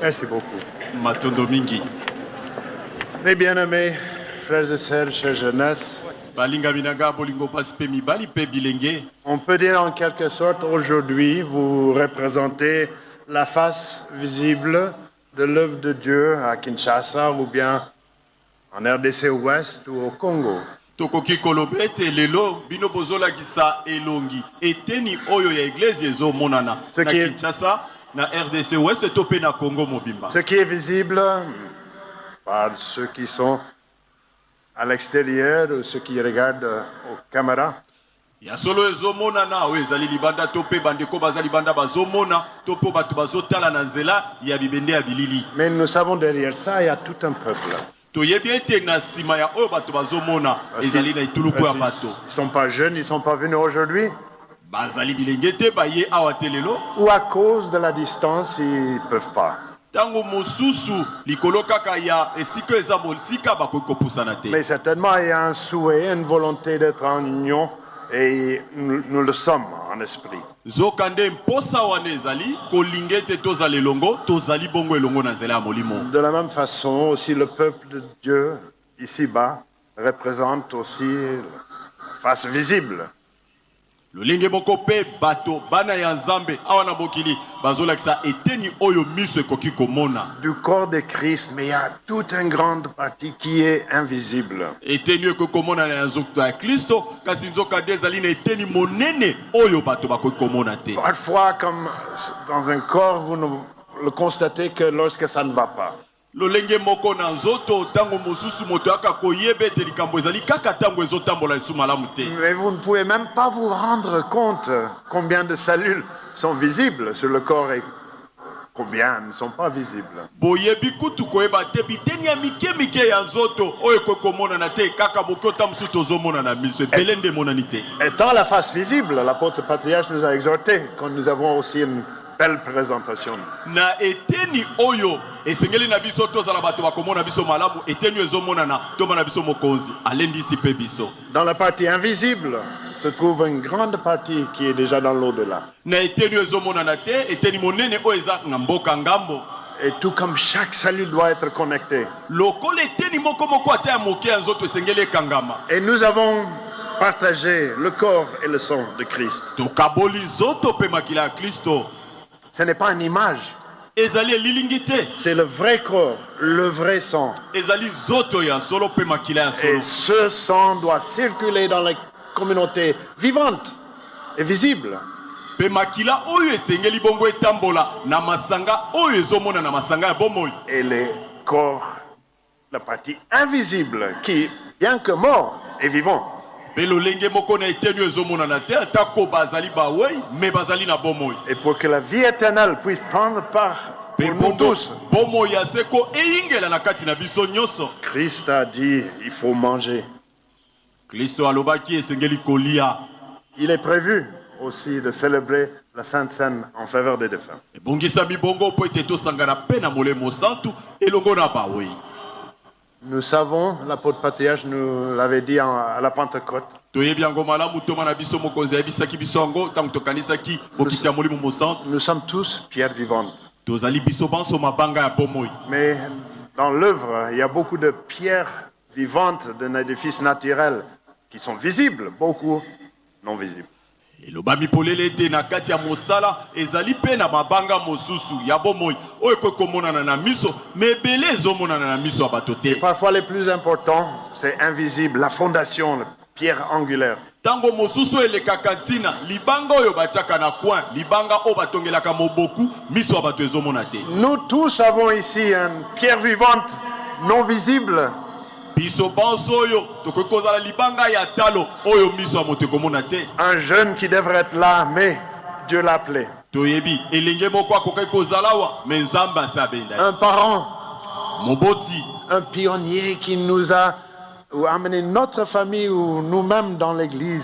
Merci beaucoup. Matondo mingi. Mes bien-aimés, frères et sœurs, chère jeunesse, on peut dire en quelque sorte aujourd'hui, vous représentez la face visible de l'œuvre de Dieu à Kinshasa ou bien en RDC Ouest ou au Congo. Tokoki kolobete lelo bino bozola kisa elongi eteni oyo ya église ezo monana na Kinshasa na RDC Ouest topé na Congo mobimba. Ce qui est visible par ceux qui sont à l'extérieur ou ceux qui regardent aux caméras. Ya solo ezo monana o ezali libanda topé bandeko bazali banda bazomona topo bato bazotala na nzela ya bibende ya bilili. Mais nous savons derrière ça il y a tout un peuple. Ils ne sont pas jeunes, ils ne sont pas venus aujourd'hui. Ou à cause de la distance, ils ne peuvent pas. Mais certainement, il y a un souhait, une volonté d'être en union. Et nous le sommes en esprit. De la même façon, aussi le peuple de Dieu, ici-bas, représente aussi la face visible. Du corps de Christ, mais il y a toute une grande partie qui est invisible. Parfois, comme dans un corps, vous ne le constatez que lorsque ça ne va pas. Mais vous ne pouvez même pas vous rendre compte combien de cellules sont visibles sur le corps et combien ne sont pas visibles. Étant la face visible, l'apôtre patriarche nous a exhortés quand nous avons aussi une belle présentation. Dans la partie invisible se trouve une grande partie qui est déjà dans l'au-delà. Et tout comme chaque cellule doit être connectée. Et nous avons partagé le corps et le sang de Christ. Ce n'est pas une image. C'est le vrai corps, le vrai sang. Et ce sang doit circuler dans les communautés vivantes et visibles. Et les corps, la partie invisible qui, bien que mort, est vivant. Et pour que la vie éternelle puisse prendre part pour nous tous, Christ a dit il faut manger. Il est prévu aussi de célébrer la Sainte Seine en faveur des défunts. Nous savons, l'apôtre patriarche nous l'avait dit à la Pentecôte. Nous sommes tous pierres vivantes. Mais dans l'œuvre, il y a beaucoup de pierres vivantes d'un édifice naturel qui sont visibles, beaucoup non visibles. Et parfois les plus importants, c'est invisible, la fondation, la pierre angulaire. Nous tous avons ici une pierre vivante non visible. Un jeune qui devrait être là, mais Dieu l'a appelé. Un parent, un pionnier qui nous a amené notre famille ou nous-mêmes dans l'église.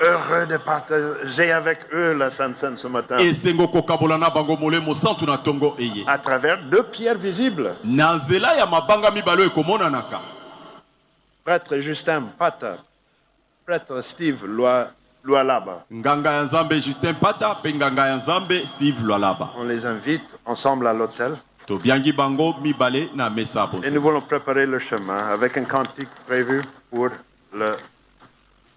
Heureux de partager avec eux la Sainte Seine ce matin. À travers deux pierres visibles. Prêtre Justin Pata, prêtre Steve Lualaba. Nganga ya Nzambe Justin Pata, pe nganga ya Nzambe Steve Lualaba. On les invite ensemble à l'hôtel. To biangi bango mibale na mesa Et nous voulons préparer le chemin avec un cantique prévu pour le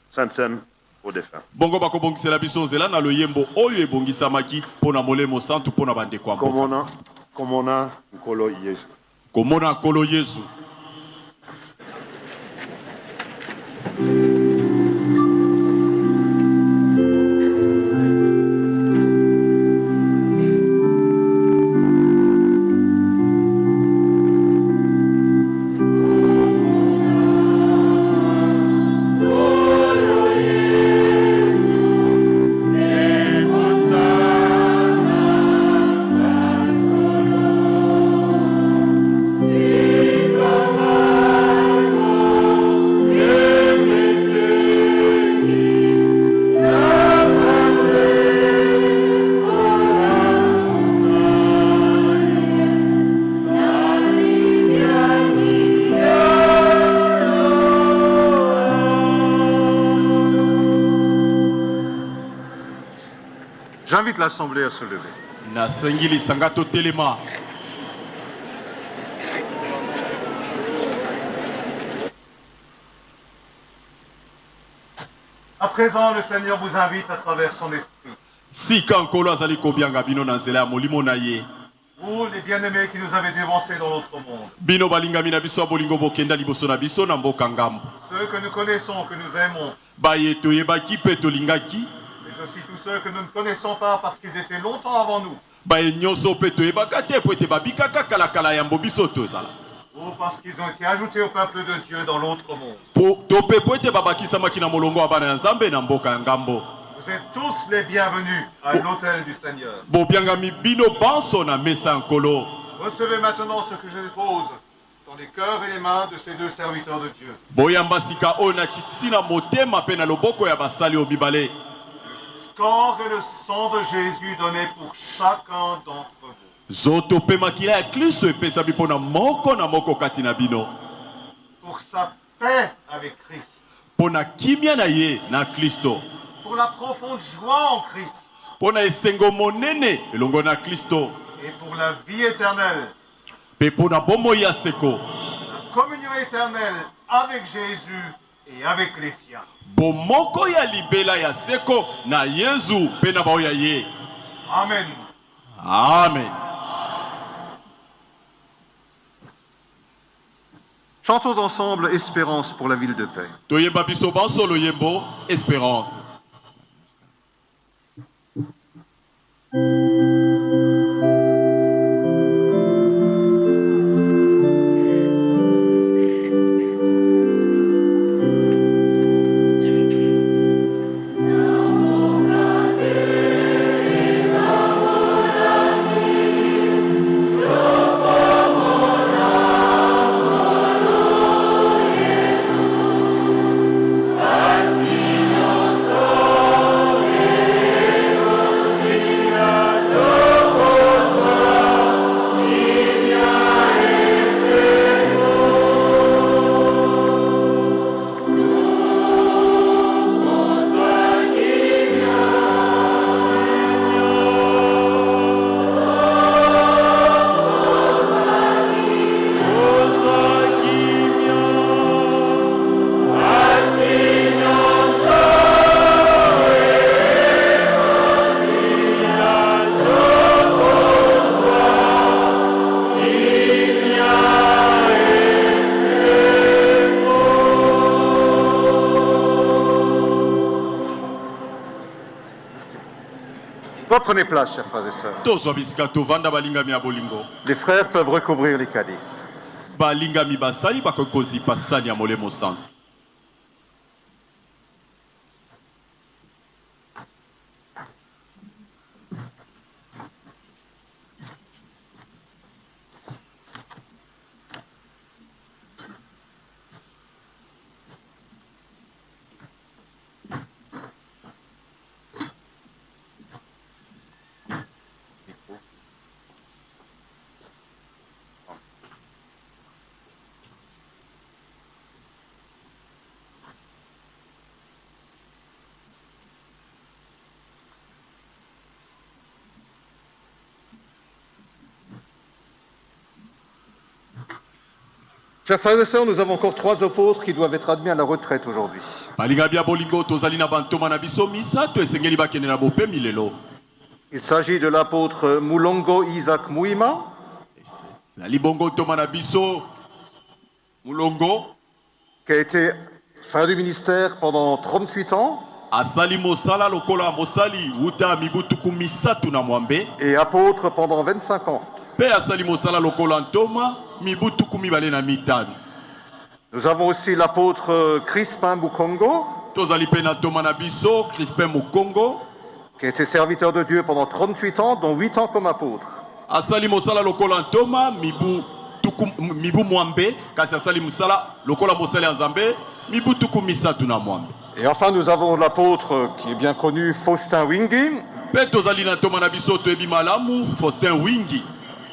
Sainte-Seine aux défunts. Bongo bako bongisela biso nzela na loyembo oyo ebongisamaki pona molemo santu pona bande kwa mboka. Komona Nkolo Yesu. Komona Nkolo Yesu. J'invite l'Assemblée à se lever. Na sengili sangato telema. À présent, le Seigneur vous invite à travers son esprit. Si kankolo azali kobianga bino na nzela ya molimo na ye. Vous, les bien-aimés qui nous avez dévancés dans notre monde. Bino balingami na biso bolingo bokenda liboso na biso na mboka ngambo. Ceux que nous connaissons, que nous aimons. Baye toyebaki pe tolingaki. Mais aussi tous ceux que nous ne connaissons pas parce qu'ils étaient longtemps avant nous. Baye nyonso pe toyebaka te po ete babikaka kala yambo biso tozala. Ou parce qu'ils ont été ajoutés au peuple de Dieu dans l'autre monde. Tope po ete babakisamaki na molongo wa bana ya Nzambe na mboka ngambo. Vous êtes tous les bienvenus à l'autel du Seigneur. Bobiangami bino banso na mesa nkolo. Recevez maintenant ce que je dépose dans les cœurs et les mains de ces deux serviteurs de Dieu. Boyamba sika ona kitsina motema pe na loboko ya basali obibale. Corps et le sang de Jésus donné pour chacun d'entre vous. Zoto pe makila ya Kristo epesa bipo na moko kati na bino. Pour sa paix avec Christ. Pona kimia na ye na Kristo. Pour la profonde joie en Christ. Pona esengo monene elongo na Kristo. Et pour la vie éternelle. Pe pona bomo ya seko. La communion éternelle avec Jésus et avec les siens. Bomoko ya libela ya seko na Yesu pe na bao ya ye. Amen. Amen. Chantons ensemble Espérance pour la ville de paix. Toyeba biso banso loyembo Espérance. Prenez place, chers frères et sœurs. Les frères peuvent recouvrir les calices. Chers frères et sœurs, nous avons encore 3 apôtres qui doivent être admis à la retraite aujourd'hui. Il s'agit de l'apôtre Mulongo Isaac Muima, qui a été frère du ministère pendant 38 ans et apôtre pendant 25 ans. Nous avons aussi l'apôtre Crispin Mukongo, qui a été serviteur de Dieu pendant 38 ans, dont 8 ans comme apôtre. Et enfin, nous avons l'apôtre qui est bien connu, Faustin Wingi.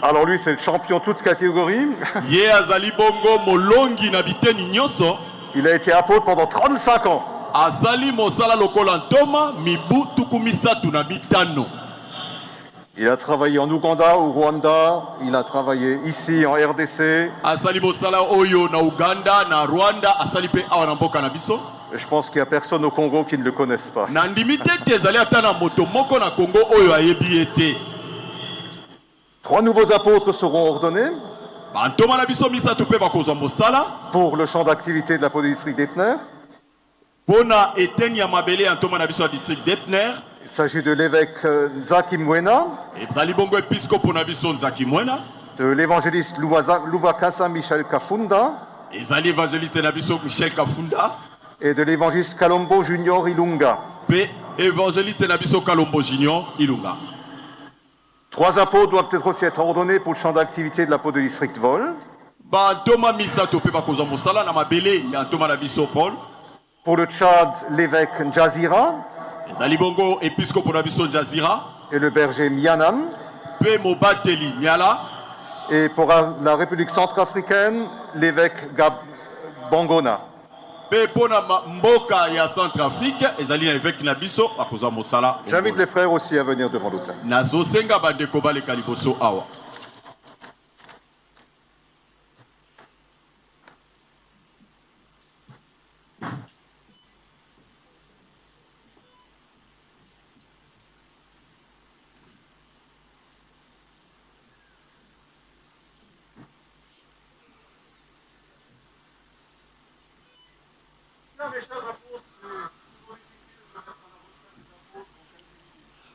Alors lui, c'est le champion toute catégorie. Il a été apôtre pendant 35 ans. Il a travaillé en Ouganda, au Rwanda, il a travaillé ici en RDC. Et je pense qu'il n'y a personne au Congo qui ne le connaisse pas. 3 nouveaux apôtres seront ordonnés pour le champ d'activité de la district d'Epner. Il s'agit de l'évêque Nzaki Mwena, de l'évangéliste Louvakasa Michel Kafunda et de l'évangéliste Kalombo Junior Ilunga. 3 apôtres doivent être aussi être ordonnés pour le champ d'activité de la district Vol. Pour le Tchad, l'évêque Njazira et le berger Mianam. Et pour la République centrafricaine, l'évêque Bangona. J'invite les frères aussi à venir devant l'autel.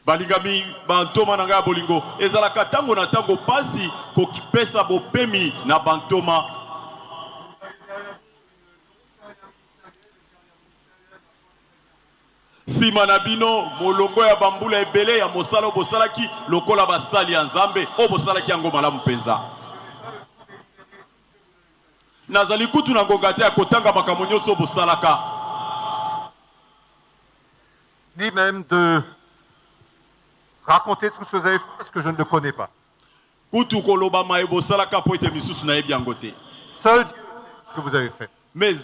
balingami bantoma na ngai bolingo ezalaka tango na tango pasi kokipesa bopemi na bantoma sima na bino molongo ya bambula ebele ya mosala bosalaki lokola basali ya nzambe o bosalaki yango malamu penza nazali kutu na ngonga te ya kotanga makambo nyonso bosalaka ni même de raconter ce que vous avez fait parce que je ne le connais pas. Seul Dieu sait ce que vous avez fait. Mais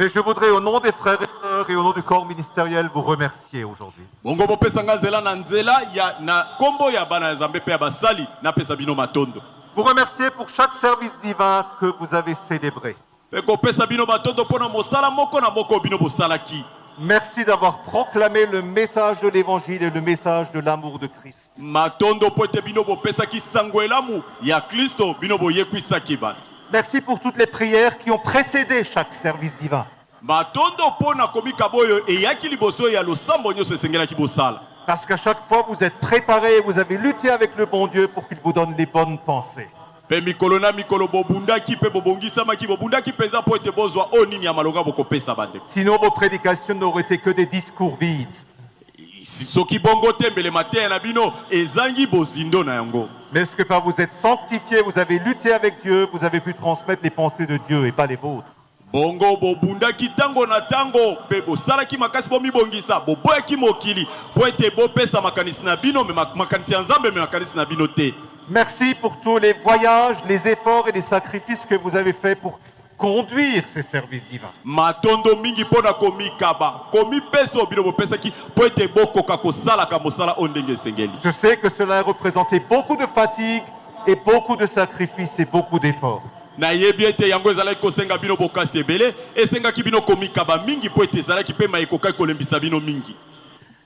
je voudrais au nom des frères et sœurs et au nom du corps ministériel vous remercier aujourd'hui. Vous remercier pour chaque service divin que vous avez célébré. Merci d'avoir proclamé le message de l'évangile et le message de l'amour de Christ. Merci pour toutes les prières qui ont précédé chaque service divin. Parce qu'à chaque fois vous êtes préparés et vous avez lutté avec le bon Dieu pour qu'il vous donne les bonnes pensées. Sinon vos prédications n'auraient été que des discours vides. Mais ce que par vous êtes sanctifiés, vous avez lutté avec Dieu, vous avez pu transmettre les pensées de Dieu et pas les vôtres. Bongo bobundaki tango na tango pe bosalaki makasi bomibongisa boboyaki mokili po ete bopesa makanisi na bino me makanisi ya Nzambe me makanisi na bino te. Merci pour tous les voyages, les efforts et les sacrifices que vous avez faits pour conduire ces services divins. Matondo mingi pona komikaba komi peso bino bopesaki po ete bokoka kosala ka mosala ondenge sengeli. Je sais que cela a représenté beaucoup de fatigue et beaucoup de sacrifices et beaucoup d'efforts. nayebi ete yango ezalaki kosenga bino bokasi ebele esengaki bino komikaba mingi po ete ezalaki mpe mayekokaki kolembisa bino mingi.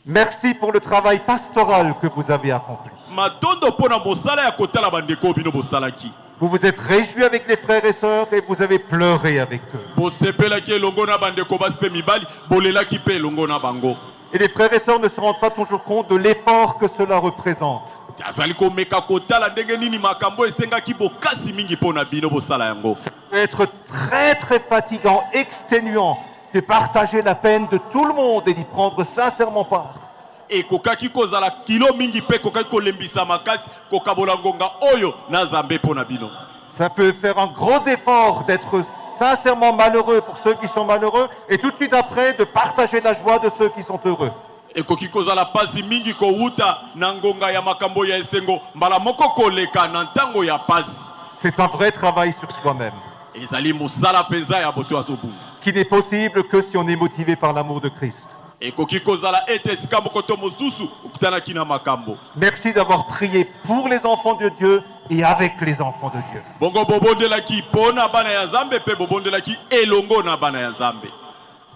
Merci pour le travail pastoral que vous avez accompli. Matondo pona mosala ya kotala bandeko bino bosalaki. Vous vous êtes réjouis avec les frères et sœurs et vous avez pleuré avec eux. Bosepelaki elongo na bandeko basi mpe mibali bolelaki mpe elongo na bango. Et les frères et sœurs ne se rendent pas toujours compte de l'effort que cela représente. azali komeka kotala ndenge nini makambo esengaki bokasi mingi pona bino bosala yango. Ça peut être très très fatigant, exténuant de partager la peine de tout le monde et d'y prendre sincèrement part. Ekokaki kozala kilo mingi pe kokaki kolembisa makasi kokabola ngonga oyo na Nzambe pona bino. Ça peut faire un gros effort d'être sincèrement malheureux pour ceux qui sont malheureux et tout de suite après de partager la joie de ceux qui sont heureux. Ekoki kozala pasi mingi kouta na ngonga ya makambo ya esengo mbala moko koleka na ntango ya pasi. C'est un vrai travail sur soi-même. Ezali musala penza ya boto azobunga. Qui n'est possible que si on est motivé par l'amour de Christ. Ekoki kozala ete sikambo koto mosusu ukutana kina makambo. Merci d'avoir prié pour les enfants de Dieu et avec les enfants de Dieu. Bongo bobondelaki pona bana ya Nzambe pe bobondelaki elongo na bana ya Nzambe.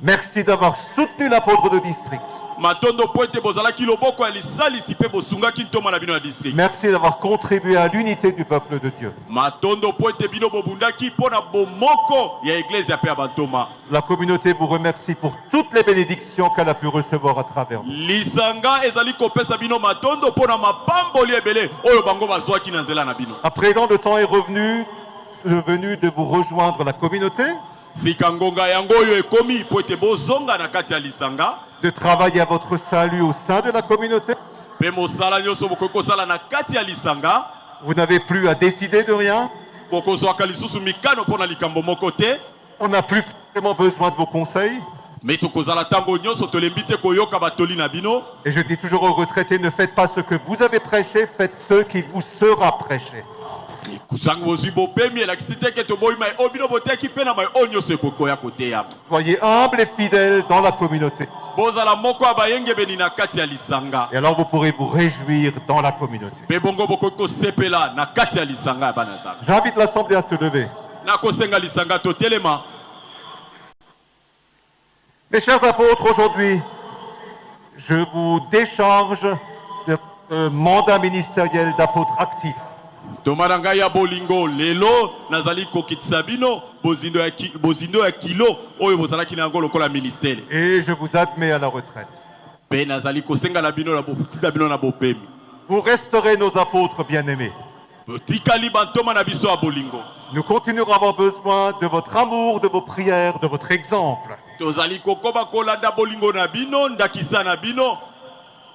Merci d'avoir soutenu l'apôtre de district. Matondo poete bozalaki loboko ya lisalisi pe bosungaki ntoma na bino ya district. Merci d'avoir contribué à l'unité du peuple de Dieu. Matondo poete bino bobundaki pona bomoko ya église ya pe ya bantoma. La communauté vous remercie pour toutes les bénédictions qu'elle a pu recevoir à travers vous. Lisanga ezali kopesa bino matondo pona mapamboli ebele oyo bango bazwaki na nzela na bino. À présent, le temps est revenu de vous rejoindre la communauté, Sikangonga yango oyo ekomi poete bozonga na kati ya lisanga. de travailler à votre salut au sein de la communauté. Pe mosala nyoso bokoki kosala na kati ya lisanga. Vous n'avez plus à décider de rien. Bokozwaka lisusu mikano pona likambo moko te. On n'a plus forcément besoin de vos conseils. Me tokozala ntango nyonso tolembi te koyoka batoli na bino. Et je dis toujours aux retraités, ne faites pas ce que vous avez prêché, faites ce qui vous sera prêché. Kusango bozwi bopemi elakisi te ke toboyi mai oyo bino boteki mpe na mai oyo nyonso ekokoya koteya. Soyez humbles et fidèles dans la communauté. Bozala moko ya bayengebeni na kati ya lisanga. Et alors vous pourrez vous réjouir dans la communauté. Pe bongo bokoki kosepela na kati ya lisanga ya bana Nzambe. J'invite l'Assemblée à se lever. Na kosenga lisanga totelema. Mes chers apôtres, aujourd'hui, je vous décharge de mandat ministériel d'apôtre actif. Tomaranga ya bolingo lelo nazali kokitisa bino bozindo ya kilo oyo bozalaki na yango lokola ministère. Et je vous admets à la retraite. Pe nazali kosenga na bino na bino na bopemi. Vous resterez nos apôtres bien-aimés. Tikali bantoma na biso ya bolingo. Nous continuerons à avoir besoin de votre amour, de vos prières, de votre exemple. Tozali kokoba kolanda bolingo na bino ndakisa na bino.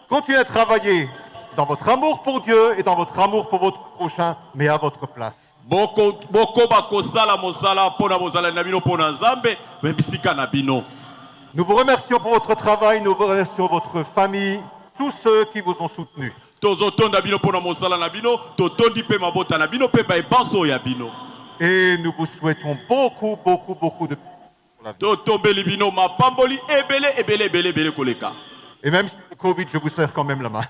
Continuez à travailler dans votre amour pour Dieu et dans votre amour pour votre prochain, mais à votre place. Bokoba kosala mosala pona bozala na bino pona Nzambe membisika na bino. Nous vous remercions pour votre travail, nous vous remercions votre famille, tous ceux qui vous ont soutenus. Tozotonda bino pona mosala na bino, totondi pe mabota na bino pe ba ebanso ya bino. Et nous vous souhaitons beaucoup de pour la vie. Totombeli bino mapamboli ebele koleka. Et même sur le Covid, je vous serre quand même la main.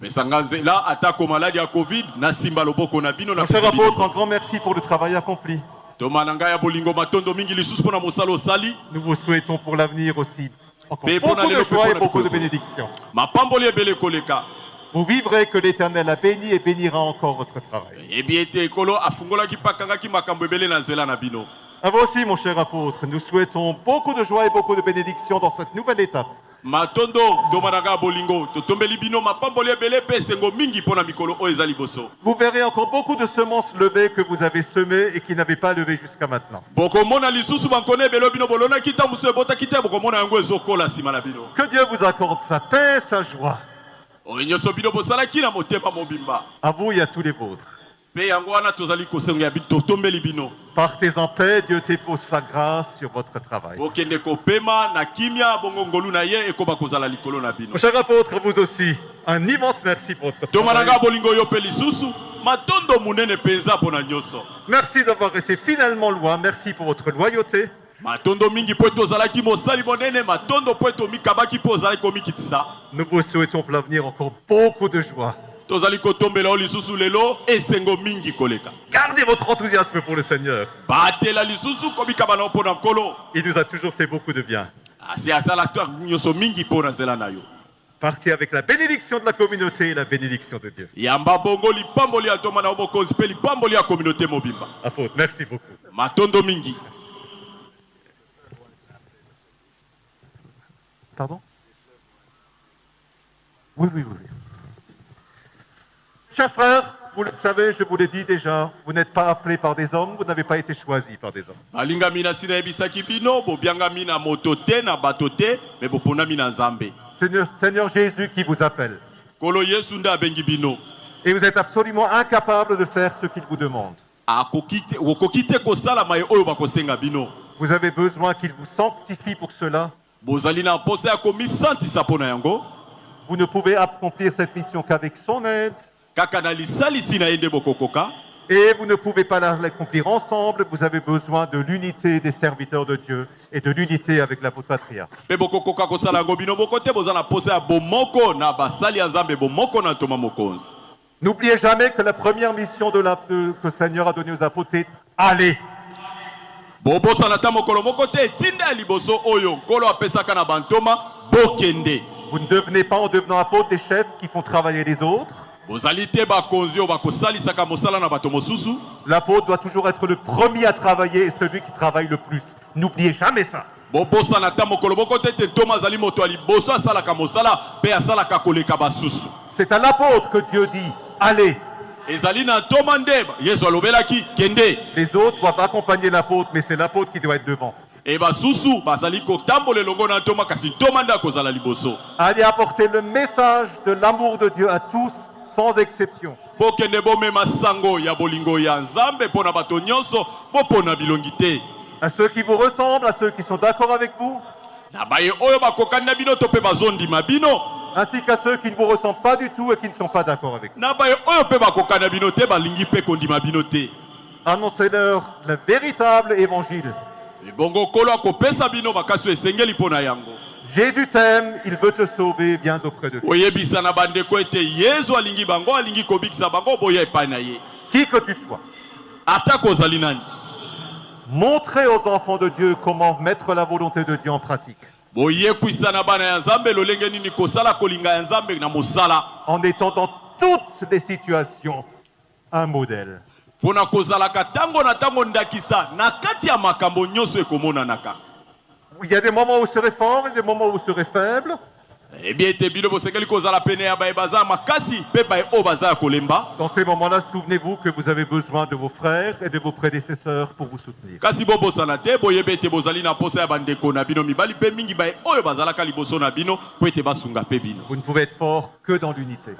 Mais sanganze là attaque maladie à Covid na simba loboko na bino na. Mon cher apôtre, un grand merci pour le travail accompli. Tomananga ya bolingo matondo mingi lisusu pona mosala osali. Nous vous souhaitons pour l'avenir aussi encore Mais beaucoup pour de aller joie le et beaucoup de plus- bénédictions. Mapamboli ebele koleka. Vous vivrez que l'Éternel a béni et bénira encore votre travail. Ebiete ekolo afungola ki pakanga ki makambo ebele na nzela na bino. À vous aussi, mon cher apôtre, nous souhaitons beaucoup de joie et beaucoup de bénédictions dans cette nouvelle étape. Matondo tomananga ya bolingo totombeli bino mapamboli ebele pe sengo mingi pona mikolo oyo ezali boso. Vous verrez encore beaucoup de semences levées que vous avez semées et qui n'avaient pas levé jusqu'à maintenant. Bokomona lisusu bankone ebele bino bolona kita muso ebota kita bokomona yango ezokola sima na bino. Que Dieu vous accorde sa paix, sa joie. Oyo nyonso bino bosalaki na motema mobimba. À vous et à tous les vôtres. Pe yango wana tozali kosenga ya bino totombeli bino. Partez en paix, Dieu dépose sa grâce sur votre travail. Bokende kopema na kimia bongo ngolu na ye ekoba kozala likolo na bino. Mon cher apôtre, vous aussi, un immense merci pour votre travail. Tomananga bolingo yo pe lisusu matondo munene penza pona nyonso. Merci d'avoir été finalement loin, merci pour votre loyauté. Matondo mingi po tozalaki mosali monene matondo po tomikabaki po ozalaki komikitisa. Nous vous souhaitons pour l'avenir encore beaucoup de joie. tozali kotombela lisusu lelo esengo mingi koleka. Gardez votre enthousiasme pour le Seigneur. Batela lisusu komika bana opona nkolo. Il nous a toujours fait beaucoup de bien. C'est à ça l'acteur nyoso mingi pona zela na yo. Partez avec la bénédiction de la communauté et la bénédiction de Dieu. Yamba bongo lipamboli atoma na obokozi pe lipamboli ya communauté mobimba. Apôtre, merci beaucoup. Matondo mingi. Pardon? Oui. Chers frères, vous le savez, je vous l'ai dit déjà, vous n'êtes pas appelés par des hommes, vous n'avez pas été choisis par des hommes. Alinga mina sina ebisaki bino, bo bianga mina motote na batote, mais bo pona mina nzambe. Seigneur Jésus qui vous appelle. Kolo Yesu nda bengi bino. Et vous êtes absolument incapable de faire ce qu'il vous demande. Okokite kosala maye oyo bakosenga bino. Vous avez besoin qu'il vous sanctifie pour cela. Bozali na posa ya komisantisa pona yango. Vous ne pouvez accomplir cette mission qu'avec son aide. Kaka na lisalisi na yende bokokoka. Et vous ne pouvez pas l'accomplir ensemble, vous avez besoin de l'unité des serviteurs de Dieu et de l'unité avec l'apôtre patriarche. N'oubliez jamais que la première mission que le Seigneur a donnée aux apôtres, c'est aller. Vous ne devenez pas en devenant apôtre des chefs qui font travailler les autres. L'apôtre doit toujours être le premier à travailler et celui qui travaille le plus. N'oubliez jamais ça. C'est à l'apôtre que Dieu dit allez. Les autres doivent accompagner l'apôtre, mais c'est l'apôtre qui doit être devant. Allez apporter le message de l'amour de Dieu à tous, sans exception. À ceux qui vous ressemblent, à ceux qui sont d'accord avec vous, ainsi qu'à ceux qui ne vous ressemblent pas du tout et qui ne sont pas d'accord avec vous. Annoncez-leur le véritable évangile. Jésus t'aime, il veut te sauver, viens auprès de toi. Qui que tu sois. Montrez aux enfants de Dieu comment mettre la volonté de Dieu en pratique. En étant dans toutes les situations un modèle. Il y a des moments où vous serez fort et des moments où vous serez faible. Dans ces moments-là, souvenez-vous que vous avez besoin de vos frères et de vos prédécesseurs pour vous soutenir. Vous ne pouvez être fort que dans l'unité.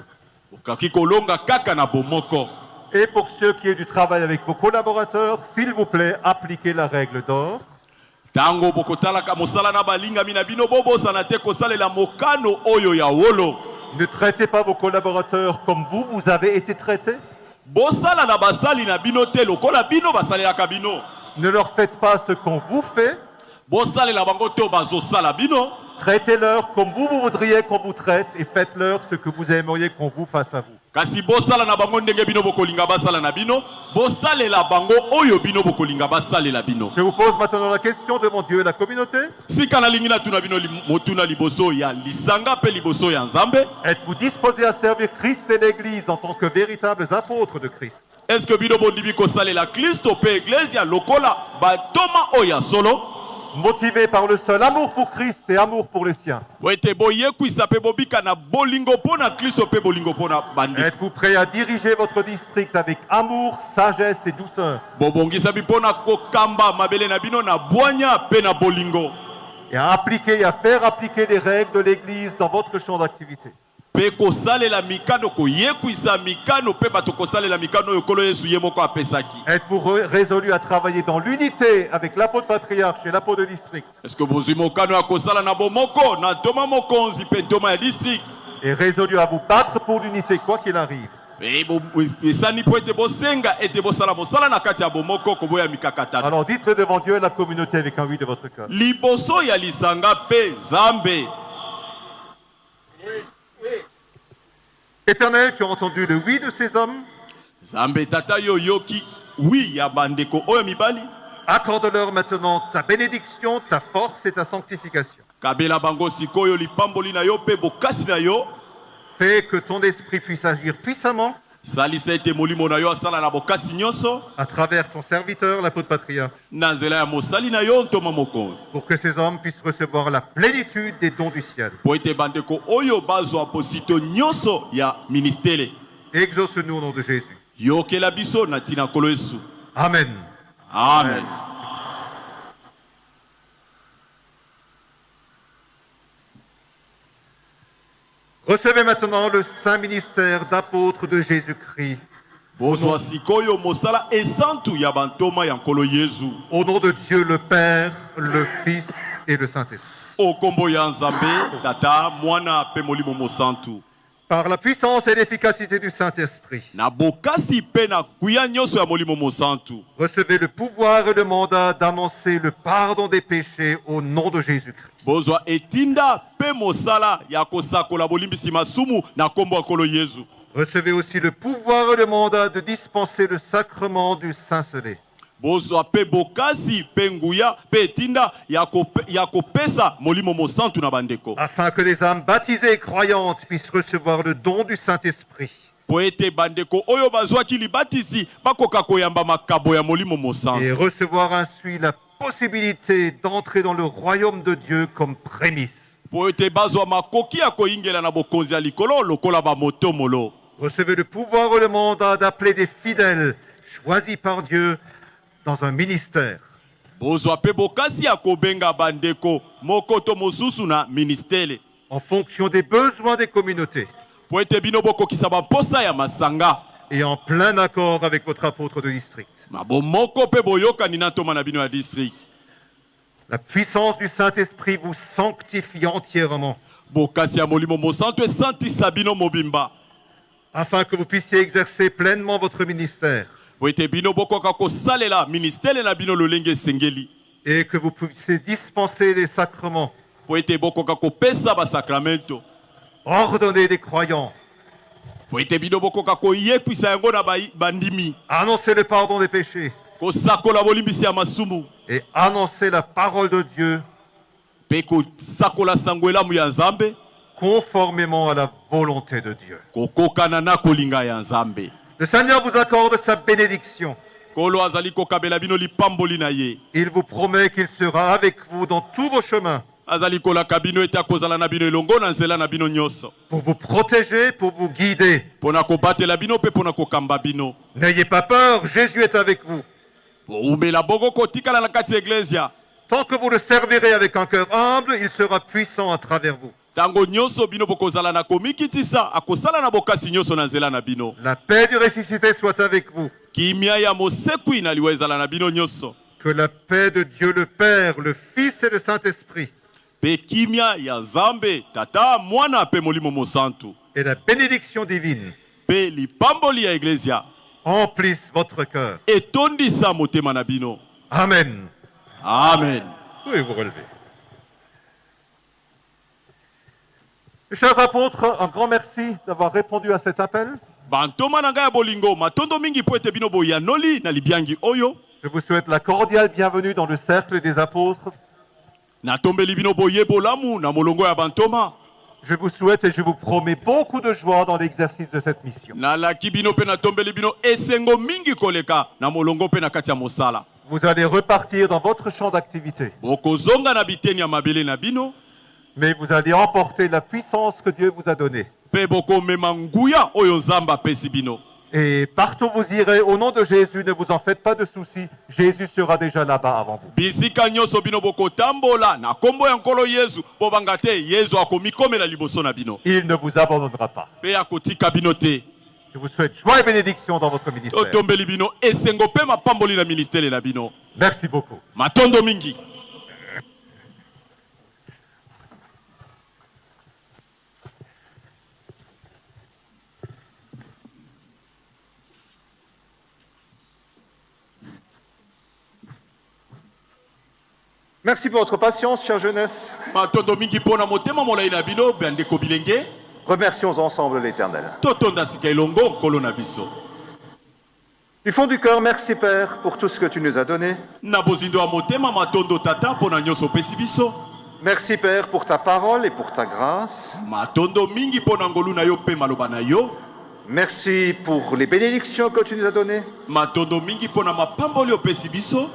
Et pour ceux qui ont du travail avec vos collaborateurs, s'il vous plaît, appliquez la règle d'or. Ne traitez pas vos collaborateurs comme vous avez été traités. Ne leur faites pas ce qu'on vous fait. Traitez-leur comme vous voudriez qu'on vous traite et faites-leur ce que vous aimeriez qu'on vous fasse à vous. Je vous pose maintenant la question devant Dieu et la communauté. Êtes-vous disposé à servir Christ et l'Église en tant que véritables apôtres de Christ? Est-ce que motivé par le seul amour pour Christ et amour pour les siens? Êtes-vous prêt à diriger votre district avec amour, sagesse et douceur? Et à appliquer et à faire appliquer les règles de l'Église dans votre champ d'activité? Êtes-vous résolu à travailler dans l'unité avec l'apôtre patriarche et l'apôtre de district? Et résolu à vous battre pour l'unité quoi qu'il arrive? Alors dites-le devant Dieu et la communauté avec un oui de votre cœur. Éternel, tu as entendu le oui de ces hommes. Nzambe tata yo yoki oui ya bandeko oyo mibali. Accorde-leur maintenant ta bénédiction, ta force et ta sanctification. Kabela bango sikoyo lipamboli na yo pe bokasi na yo. Fais que ton esprit puisse agir puissamment Salisa ete molimo na yo asala na bokasi nyonso. à travers ton serviteur, l'apôtre patriarche, Na nzela ya mosali na yo ntoma mokonzi. pour que ces hommes puissent recevoir la plénitude des dons du ciel. Po ete bandeko oyo bazwa posito nyonso ya ministele. Exauce-nous au nom de Jésus. Yokela biso na tina kolo Yesu. Amen. Amen. Recevez maintenant le saint ministère d'apôtre de Jésus-Christ. Bozwa sikoyo mosala esantu ya bantoma ya nkolo Yesu. Au nom de Dieu le Père, le Fils et le Saint-Esprit. Okombo ya Nzambe, tata, mwana pe molimo mosantu. Par la puissance et l'efficacité du Saint-Esprit, Na bokasi pe na kuya nyonso ya molimo mosantu. recevez le pouvoir et le mandat d'annoncer le pardon des péchés au nom de Jésus-Christ. Bozwa etinda pe mosala ya kosakola bolimbisi masumu na kombo ya nkolo Yesu. Recevez aussi le pouvoir et le mandat de dispenser le sacrement du Saint-Selet. Bozwa pe bokasi pe nguya pe etinda ya kopesa molimo mosantu na bandeko. Afin que les âmes baptisées et croyantes puissent recevoir le don du Saint-Esprit. Po ete bandeko oyo bazwaki libatisi bakoka koyamba makabo ya molimo Et mosantu. recevoir ainsi la possibilité d'entrer dans le royaume de Dieu comme prémisse. Po ete bazwa makoki ya koyingela na bokonzi ya likolo lokola bamotomolo. Recevez le pouvoir et le mandat d'appeler des fidèles choisis par Dieu dans un ministère. Bozwa pe bokasi ya kobenga bandeko mokoto mosusu na ministele. En fonction des besoins des communautés Po ete bino bokokisa bamposa ya masanga. et en plein accord avec votre apôtre de district. Mabo moko pe boyokani na ntoma na bino ya district. La puissance du Saint-Esprit vous sanctifie entièrement Bokasi ya molimo mosantu esantisa bino mobimba. afin que vous puissiez exercer pleinement votre ministère Po ete bino bokoka kosalela ministele na bino lolenge esengeli. et que vous puissiez dispenser les sacrements, Po ete bokoka kopesa basakramento. ordonner des croyants, Po ete bino bokoka koyekwisa yango na bandimi. annoncer le pardon des péchés Kosakola bolimbisi ya masumu. et annoncer la parole de Dieu Pe kosakola sango elamu ya Nzambe. conformément à la volonté de Dieu. Kokokana na kolinga ya Nzambe. Le Seigneur vous accorde sa bénédiction. Kolo azali kokabela bino lipamboli na ye. Il vous promet qu'il sera avec vous dans tous vos chemins Azali kolaka bino ete akozala na bino elongo na nzela na bino nyonso. pour vous protéger, pour vous guider. Pona kobatela bino pe pona kokamba bino. N'ayez pas peur, Jésus est avec vous. Umela bongo kotikala na kati ya Ecclesia. Tant que vous le servirez avec un cœur humble, il sera puissant à travers vous. Tango nyonso bino bokozala na komikitisa akosala na bokasi nyonso na nzela na bino. La paix du ressuscité soit avec vous. Kimia ya mosekwi na liwa ezala na bino nyonso. Que la paix de Dieu le Père, le Fils et le Saint-Esprit Pe kimia ya Nzambe tata mwana pe molimo mosantu. et la bénédiction divine Pe lipamboli ya Ecclesia emplissent votre cœur. etondisa motema na bino. Amen. Amen. Vous pouvez vous relever. Mes chers apôtres, un grand merci d'avoir répondu à cet appel. Bantoma na ngai ya bolingo matondo mingi po ete bino boyanoli na libiangi oyo. Je vous souhaite la cordiale bienvenue dans le cercle des apôtres. Natombeli bino boye bolamu na molongo ya bantoma. Je vous souhaite et je vous promets beaucoup de joie dans l'exercice de cette mission. Nalaki bino pe natombeli bino esengo mingi koleka na molongo pe na kati ya mosala. Vous allez repartir dans votre champ d'activité, Bokozonga na biteni ya mabele na bino. mais vous allez emporter la puissance que Dieu vous a donnée. Pe bokomema nguya oyo Nzambe apesi bino. Et partout où vous irez, au nom de Jésus, ne vous en faites pas de soucis. Jésus sera déjà là-bas avant vous. Bisika nyonso bino bokotambola na kombo ya nkolo Yesu po banga te Yesu akomikomela liboso na bino. Il ne vous abandonnera pas. Pe akotika bino te. Je vous souhaite joie et bénédiction dans votre ministère. Totombeli bino esengo pe mapamboli na ministère na bino. Merci beaucoup. Matondo mingi. Merci pour votre patience, chère jeunesse. Matondo mingi pona motema molai na bino bandeko bilenge. Remercions ensemble l'Éternel. totonda sika elongo nkolo na biso. Du fond du cœur, merci Père pour tout ce que tu nous as donné. Na bozindo ya motema matondo tata mpo na nyonso opesi biso. Merci Père pour ta parole et pour ta grâce. Matondo mingi mpo na ngolu na yo mpe maloba na yo. Merci pour les bénédictions que tu nous as données. Matondo mingi mpo na mapamboli opesi biso.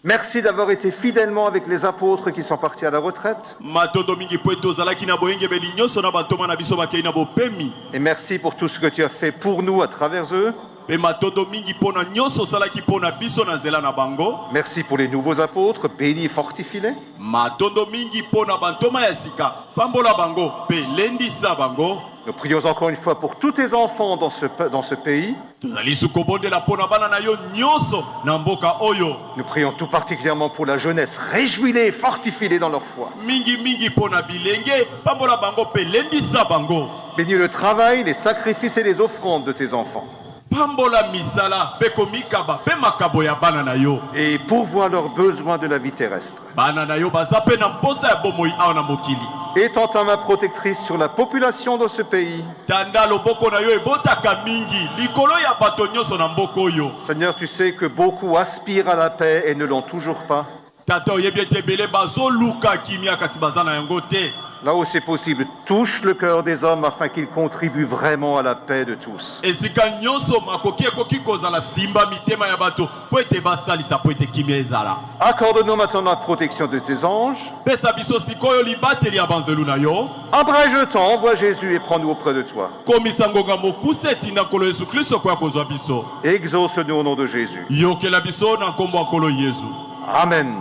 Merci d'avoir été fidèlement avec les apôtres qui sont partis à la retraite. Matondo mingi mpo ete ozalaki na boyengebeli nyonso na bantoma na biso bakei na bopemi. Et merci pour tout ce que tu as fait pour nous à travers eux. Mpe matondo mingi mpo na nyonso osalaki mpo na biso na nzela na bango. Merci pour les nouveaux apôtres, bénis et fortifie-les. Matondo mingi mpo na bantoma ya sika pambola bango mpe lendisa bango. Nous prions encore une fois pour tous tes enfants dans ce pays. Tozali sukobondela mpo na bana na yo nyonso na mboka oyo. Nous prions tout particulièrement pour la jeunesse. Réjouis-les, fortifie-les dans leur foi. Mingi mingi mpo na bilenge pambola bango mpe lendisa bango. Bénis le travail, les sacrifices et les offrandes de tes enfants. Pambola misala mpe komikaba mpe makabo ya bana na yo. Et pourvois leurs besoins de la vie terrestre. Bana na yo baza mpe na mposa ya bomoi awa na mokili. Étends ta main protectrice sur la population de ce pays. Tanda loboko na yo ebotaka mingi likolo ya bato nyonso na mboka oyo. Seigneur, tu sais que beaucoup aspirent à la paix et ne l'ont toujours pas. Tata oyebi ete ebele bazoluka kimia kasi baza na yango te. Là où c'est possible, touche le cœur des hommes afin qu'ils contribuent vraiment à la paix de tous. Esika nyonso makoki ekoki kozala simba mitema ya bato po ete basalisa po ete kimia ezala. Accorde-nous maintenant la protection de tes anges. Pesa biso sikoyo libateli ya banzelu na yo. Abrège le temps, envoie Jésus et prends-nous auprès de toi. Komisa ngonga mokuse etinda nkolo Yesu Kristo koya kozwa biso. Exauce-nous au nom de Jésus. Yokela biso na nkombo ya nkolo Yesu. Amen.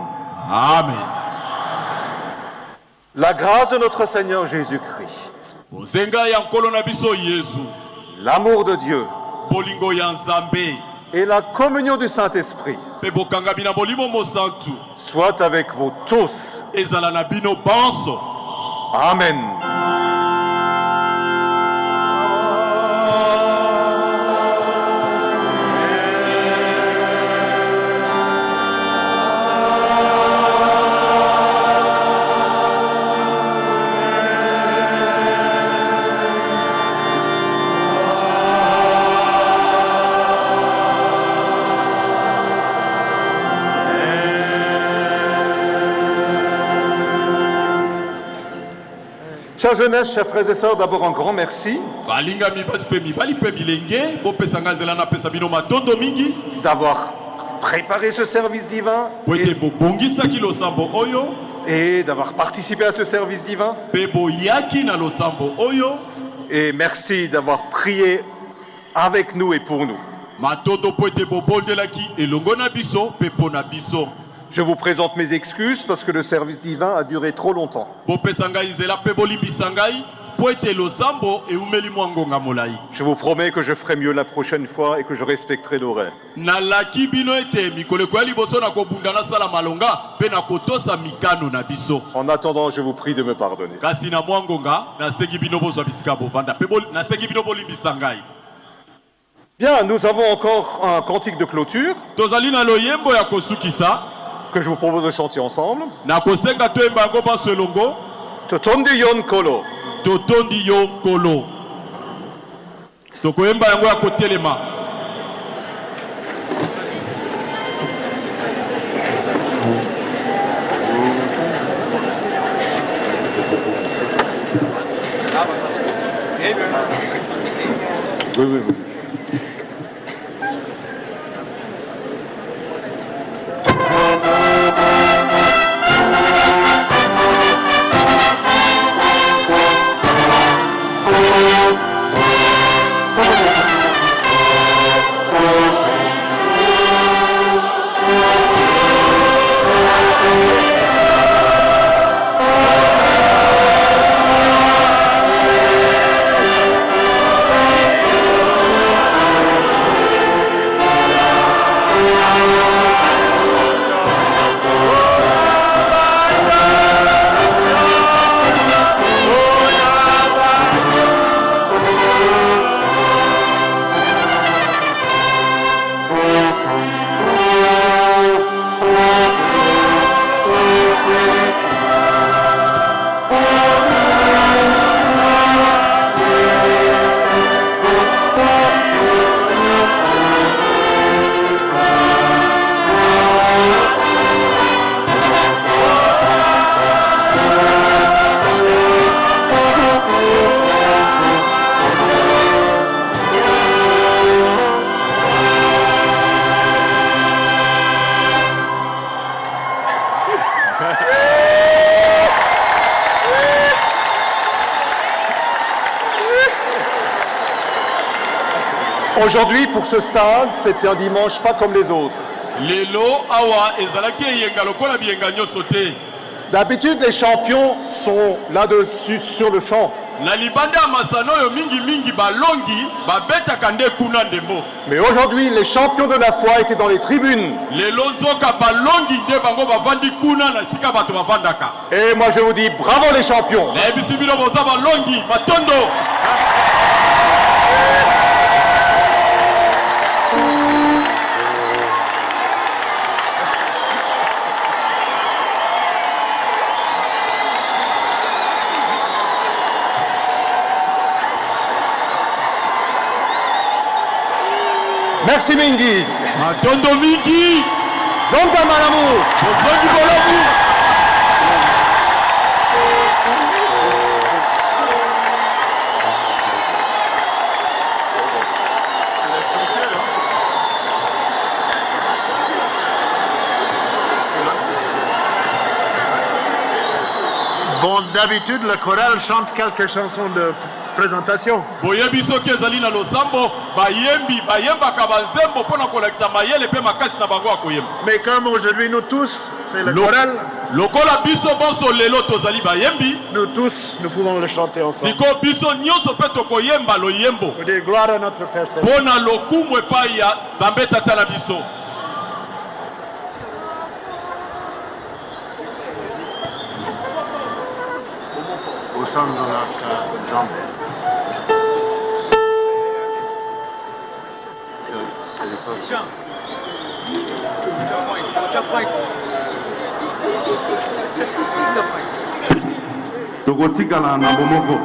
Amen. La grâce de notre Seigneur Jésus-Christ, Bozenga ya nkolo na biso Yesu. l'amour de Dieu Bolingo ya Nzambe. et la communion du Saint-Esprit Pe bokangami na molimo mosantu. soient avec vous tous. Ezala na bino banso. Amen. Chère jeunesse, chers frères et sœurs, d'abord un grand merci Balingami basi pe mibali pe bilenge. Bopesanga nzela na pesa bino matondo mingi. d'avoir préparé ce service divin Po ete bobongisaki losambo oyo. et d'avoir participé à ce service divin. Pe boyaki na losambo oyo. Et merci d'avoir prié avec nous et pour nous. Matondo po ete bobondelaki elongo na biso pe po na biso. Je vous présente mes excuses parce que le service divin a duré trop longtemps. Bopesanga nzela pe bolimbisa ngai po ete losambo eumeli mwa ngonga molai. Je vous promets que je ferai mieux la prochaine fois et que je respecterai l'horaire. Nalaki bino ete mikolo ekoya liboso na kobunda nasala malonga pe na kotosa mikano na biso. En attendant, je vous prie de me pardonner. Kasi na mwa ngonga nasengi bino bozwa bisika bovanda pe nasengi bino bolimbisa ngai. Bien, nous avons encore un cantique de clôture Tozali na loyembo ya kosukisa. que je vous propose de chanter ensemble. Na kosenga toyemba yango baso elongo. Totondi yon kolo. Totondi yo kolo. Tokoyemba yango ya kotelema. Oui, oui, oui. Aujourd'hui, pour ce stade, c'était un dimanche pas comme les autres. D'habitude, les champions sont là-dessus sur le champ. Mais aujourd'hui, les champions de la foi étaient dans les tribunes. Et moi je vous dis bravo les champions. Merci Mingi. Matondo Mingi. Zonda Malamu. Zongi Bolamu. Bon, d'habitude, le choral chante quelques chansons de présentation. Mais comme aujourd'hui nous tous, c'est le choral, nous tous, nous pouvons le chanter ensemble. Pour dire gloire à notre Père Céleste. Au centre de la jambe. tokotikala na bomoko.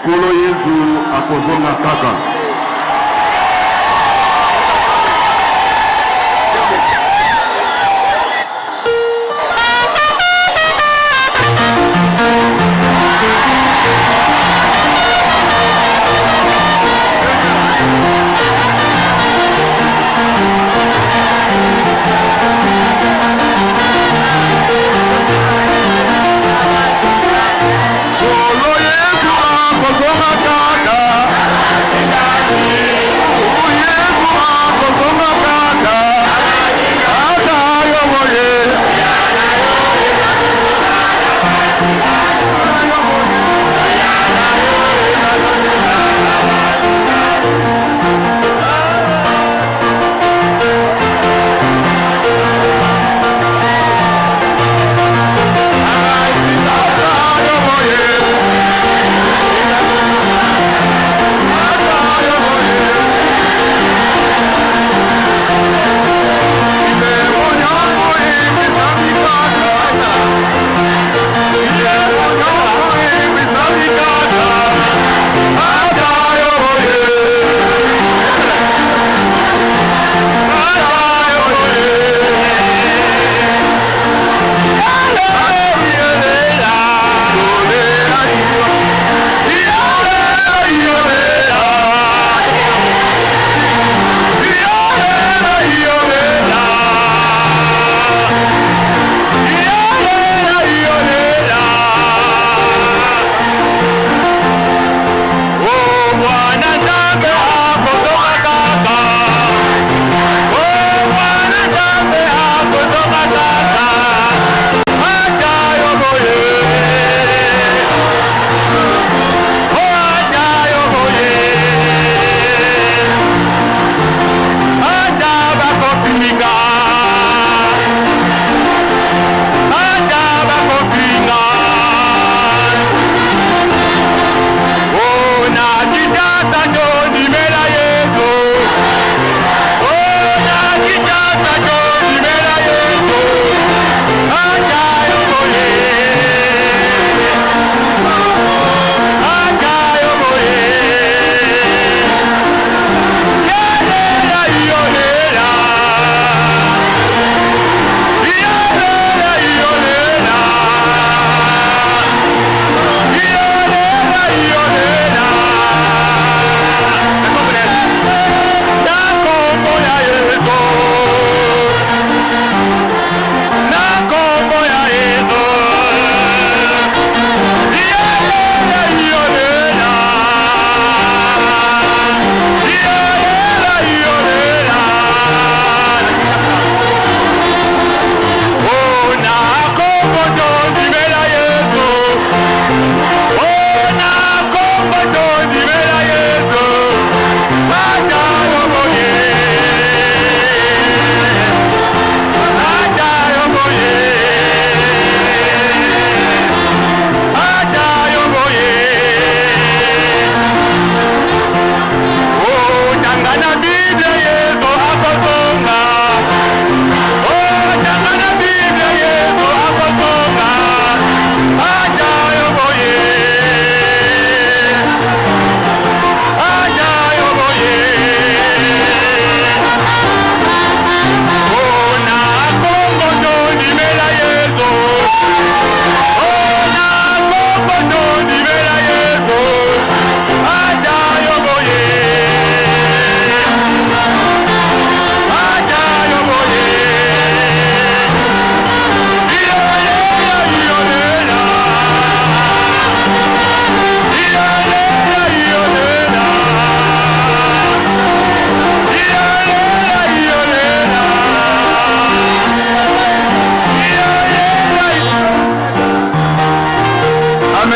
Kolo Yesu akozonga kaka. Kolo Yesu akozonga kaka.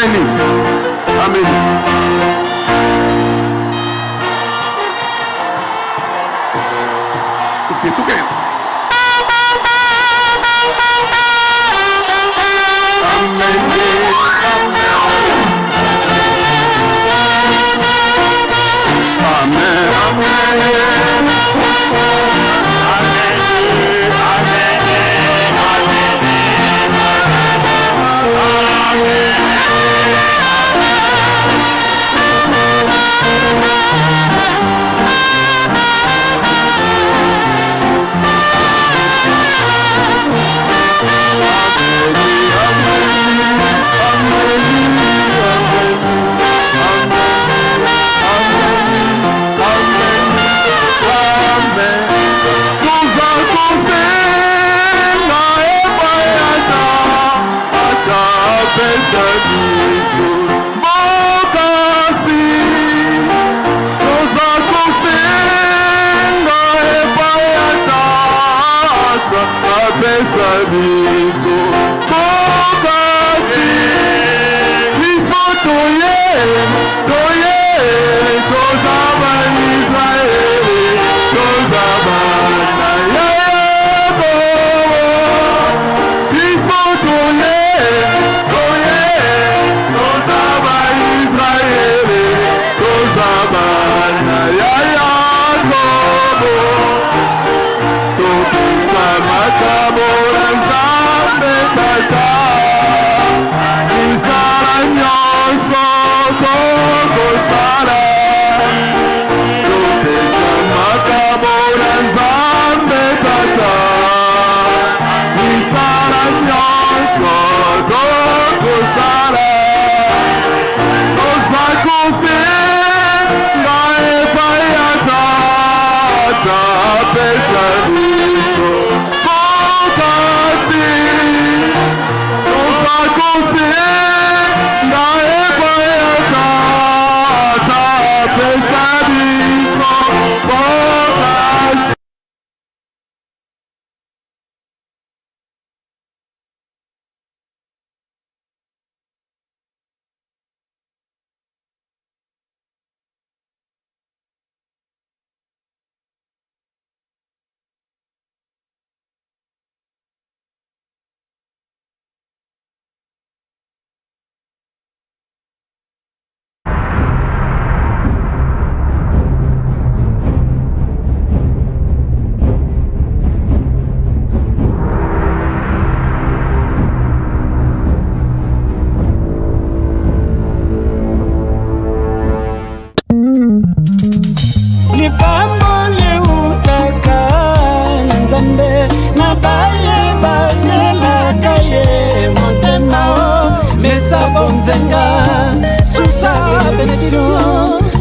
Amen. Amen. Tuke.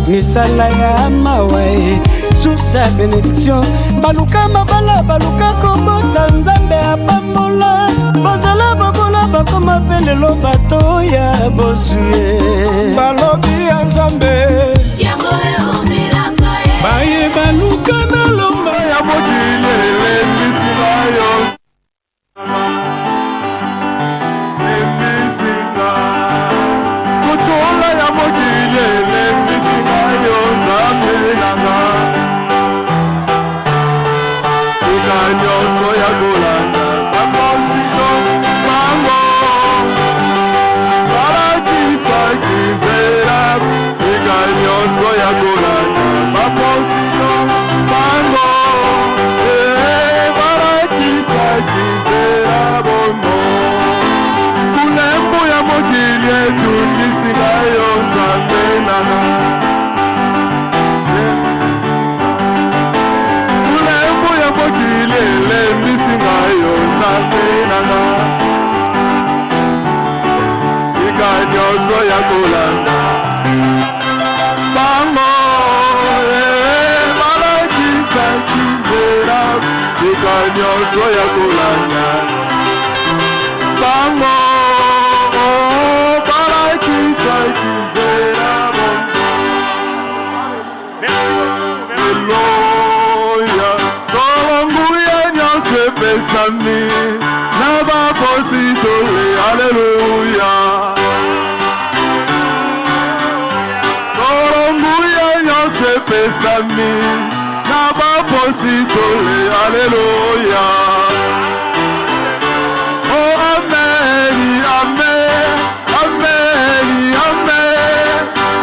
Misala ya mawe susa benediction baluka mabala baluka kobota nzambe apambola bazala babola bakoma pelelo bato ya bosuye balobi ya nzambe baye baluka na lomba ya mokili misila yo emisila kutola ya mokili nyonso ya kolanda bakonzito bango balakisaki nzela tika nyonso ya kolanda bakonzito bango balakisaki nzela bomo kulembu ya mokili etungisika yo nzambe nanga tika nyonso ya kolanda bango balakisaki nzela tika nyonso ya kolanda bango balakisaki nzela eloya solonguya nyonso epesami na bapositole aleluya bapesami na bapositole. Alleluia. Oh amen, amen, amen, amen.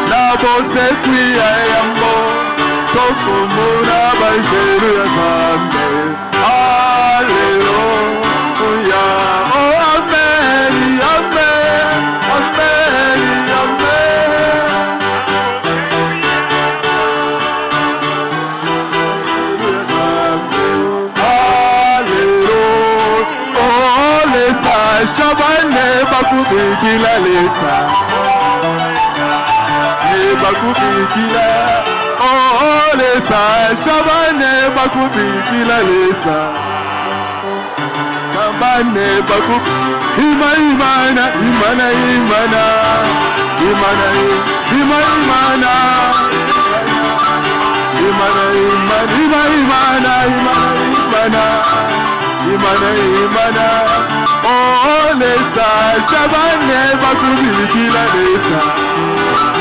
Na bosekwi ya yambo tokomona banjeru ya Nzambe. Alleluia. Oh amen, amen, amen, amen. Alleluia. Oh lesa shabane bakubikila lesa. Bakubikila. Oh lesa shabane bakubikila lesa. Shabane bakub imana imana imana imana imana imana imana imana imana imana. Oh lesa shabane bakubikila lesa.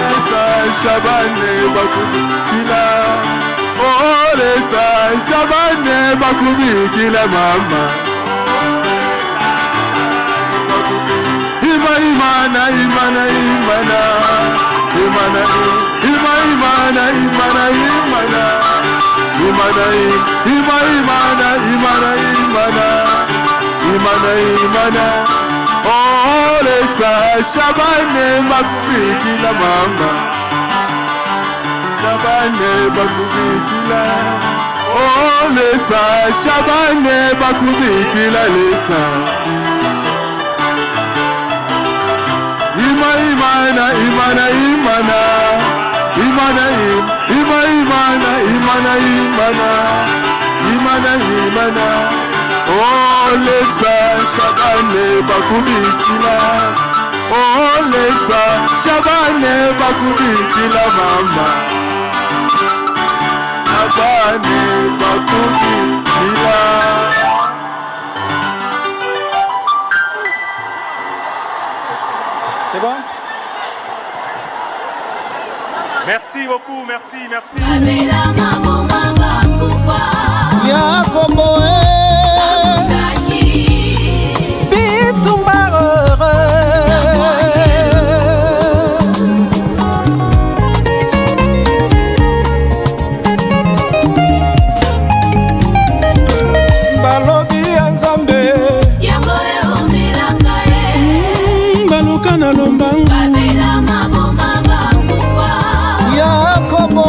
Lesa shabane bakubikila. Oh lesa shabane bakubikila mama. Imana imana imana imana imana imana imana imana imana imana imana imana. Oh lesa shabane bakubikila mama. Shabane bakubikila. Oh lesa shabane bakubikila lesa. Imana imana imana imana imana imana imana imana. Oh lesa shabane bakubikila. Oh lesa shabane bakubikila mama. Shabane bakubikila. C'est bon? Merci beaucoup, merci, merci. Balobi ya Nzambe yango eomelaka ye baluka na lombangu babela maboma bakufa Yakobo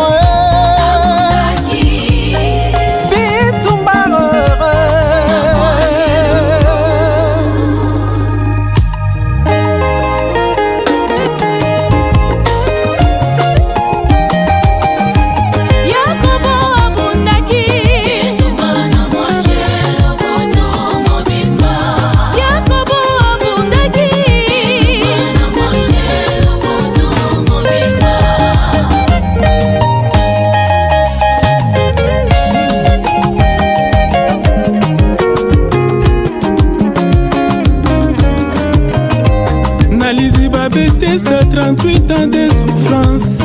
Bethesda 38 ans de souffrance.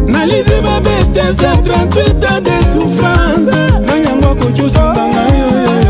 Nalize ma Bethesda 38 ans de souffrance. Nanyangwa kocho sundanga yo yo yo.